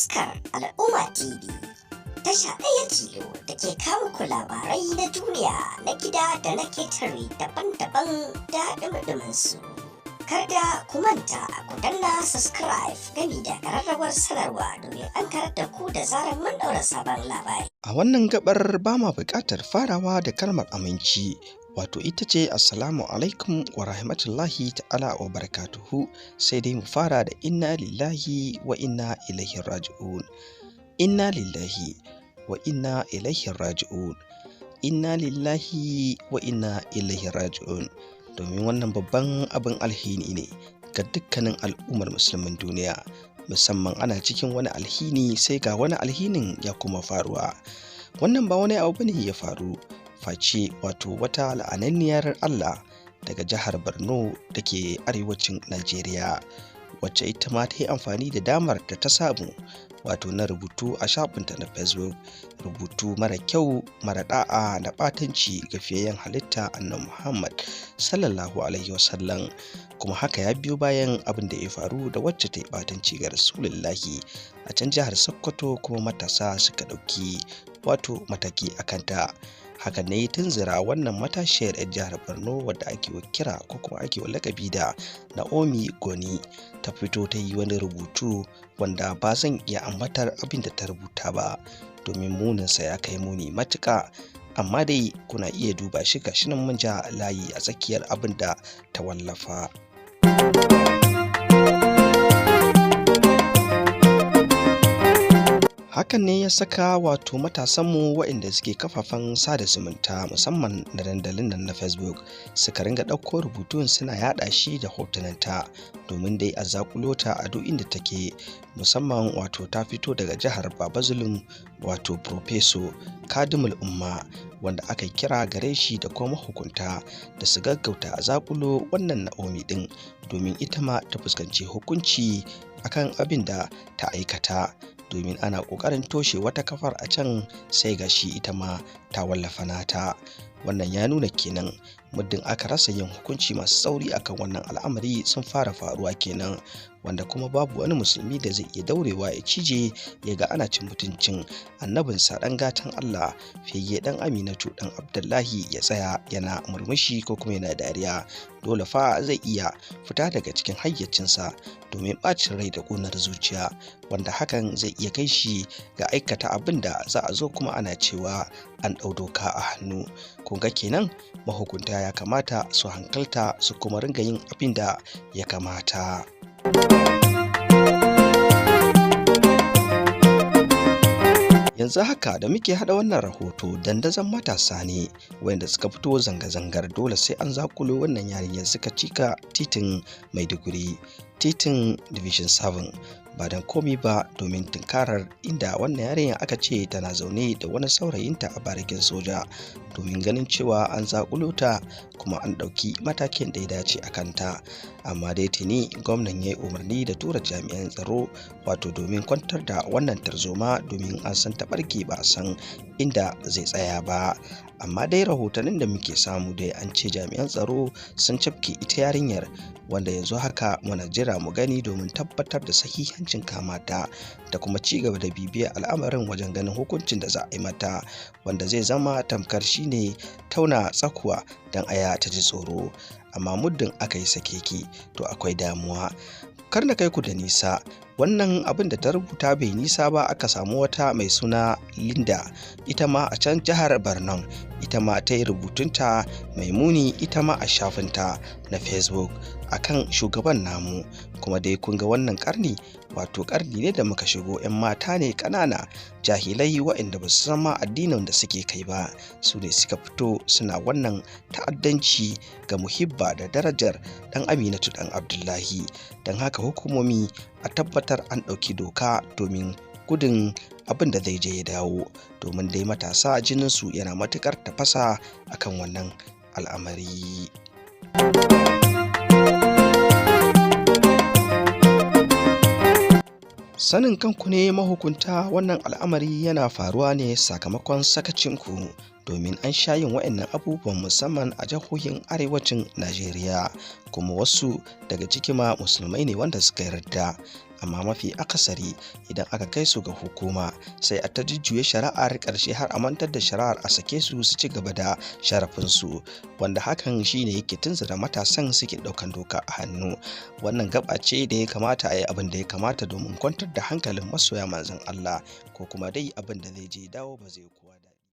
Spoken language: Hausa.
Taskar Al'umma TV tasha ɗaya tilo da ke kawo ku labarai na duniya na gida da na ketare daban-daban da ɗumi su. Kada ku manta ku danna subscribe gami da ƙararrawar sanarwa domin an karar da ku da zarar mun ɗaura sabon labari. A wannan gabar ba ma buƙatar farawa da kalmar aminci, wato ita ce assalamu alaikum wa rahmatullahi ta'ala wa barakatuhu, sai dai mu fara da inna lillahi wa inna ilaihi raji'un. Inna lillahi wa inna ilaihi raji'un. Inna lillahi wa inna ilaihi raji'un. Domin wannan babban abin alhini ne ga dukkanin al'ummar musulmin duniya, musamman ana cikin wani alhini sai ga wani alhinin ya kuma faruwa. Wannan ba wani abu bane ya faru face wato wata la'ananniyar Allah daga jihar Borno da ke arewacin Najeriya, wacce ita ma ta yi amfani da damar da ta samu wato na rubutu a shafinta na Facebook, rubutu mara kyau, mara da'a da ɓatanci ga fiyayyen halitta annabi Muhammad sallallahu alaihi wasallam. Kuma haka ya biyo bayan abin da ya faru da wacce ta yi ɓatanci ga Rasulullahi a can jihar Sokoto, kuma matasa suka ɗauki wato mataki a kanta. Haka ne tunzura wannan matashiyar 'yar jihar Borno wadda ake kira ko kuma ake lakabi da Naomi Goni ta fito ta yi wani rubutu wanda ba zan iya ambatar abin da ta rubuta ba domin muninsa ya kai muni matuƙa, amma dai kuna iya duba shi gashi nan mun ja layi a tsakiyar abin da ta wallafa. Hakan ne ya saka wato matasanmu waɗanda suke kafafen sada zumunta musamman da dandalin nan na Facebook suka ringa ɗauko rubutun suna yaɗa shi da hotunanta domin dai a zakulo ta a duk inda take, musamman wato ta fito daga jihar Babazulum wato Profeso Kadimul Umma, wanda aka kira gare shi da kuma hukunta da su gaggauta a zakulo wannan Naomi din domin ita ma ta fuskanci hukunci akan abin da ta aikata. Domin ana ƙoƙarin toshe wata kafar a can sai ga shi ita ma ta wallafa nata. Wannan ya nuna kenan muddin aka rasa yin hukunci masu tsauri akan wannan al'amari sun fara faruwa kenan, wanda kuma babu wani musulmi da zai iya daurewa ya cije ya ga ana cin mutuncin annabinsa ɗan gatan Allah fiyayye ɗan Aminatu ɗan Abdullahi ya tsaya yana murmushi ko kuma yana dariya. Dole fa zai iya fita daga cikin hayyacinsa domin ɓacin rai da ƙunar zuciya, wanda hakan zai iya kai shi ga aikata abin da za a zo kuma ana cewa an ɗau doka a hannu. Kun ga kenan mahukunta ya kamata su hankalta su kuma ringa yin abin da ya kamata. Yanzu haka da muke hada wannan rahoto dandazon matasa ne wanda suka fito zanga-zangar dole sai an zakulo wannan yarinyar, suka cika titin Maiduguri, titin Division 7 ba don komi ba domin tunkarar inda wannan yarinya aka ce tana zaune da wani saurayinta a barikin soja, domin ganin cewa an zakulo ta kuma an ɗauki matakin da ya dace a kanta. Amma dai tuni gwamnan ya yi umarni da tura jami'an tsaro wato domin kwantar da wannan tarzoma, domin an san taɓarke ba a san inda zai tsaya ba. Amma dai rahotannin da muke samu dai an ce jami'an tsaro sun cafke ita yarinyar, wanda yanzu haka muna jira mu gani domin tabbatar da sahihancin kamata da kuma ci gaba da bibiyar al'amarin wajen ganin hukuncin da za a yi mata, wanda zai zama tamkar shine tauna tsakuwa don aya ta ji tsoro. Amma muddin aka yi sakeki to akwai damuwa. Kar na kai ku da nisa, wannan abin da ta rubuta bai nisa ba aka samu wata mai suna Linda, ita ma a can jihar Borno, ita ma ta yi rubutunta mai muni ita ma a shafinta na Facebook akan shugaban namu. Kuma dai kun ga wannan karni wato karni ne da muka shigo, 'yan mata ne ƙanana jahilai waɗanda ba su san ma addinin da suke kai ba, su ne suka fito suna wannan ta'addanci ga muhibba da darajar ɗan Aminatu ɗan Abdullahi. Don haka hukumomi a tabbatar an ɗauki doka domin gudun abin da zai je ya dawo, domin dai matasa jininsu yana matuƙar tafasa akan wannan al'amari. Sanin kanku ne mahukunta, wannan al'amari yana faruwa ne sakamakon sakacinku domin an sha yin waɗannan abubuwan musamman a jihohin arewacin Najeriya, kuma wasu daga ciki ma musulmai ne wanda suka yarda. Amma mafi akasari idan aka kai su ga hukuma sai a ta jujjuya shari'ar ƙarshe har a mantar da shari'ar a sake su su ci gaba da sharafinsu, wanda hakan shine yake tunzura matasan suke ɗaukan doka a hannu. Wannan gaba ce da ya kamata a yi abin da ya kamata domin kwantar da hankalin masoya manzon Allah, ko kuma dai abin da zai je dawo ba zai kuwa da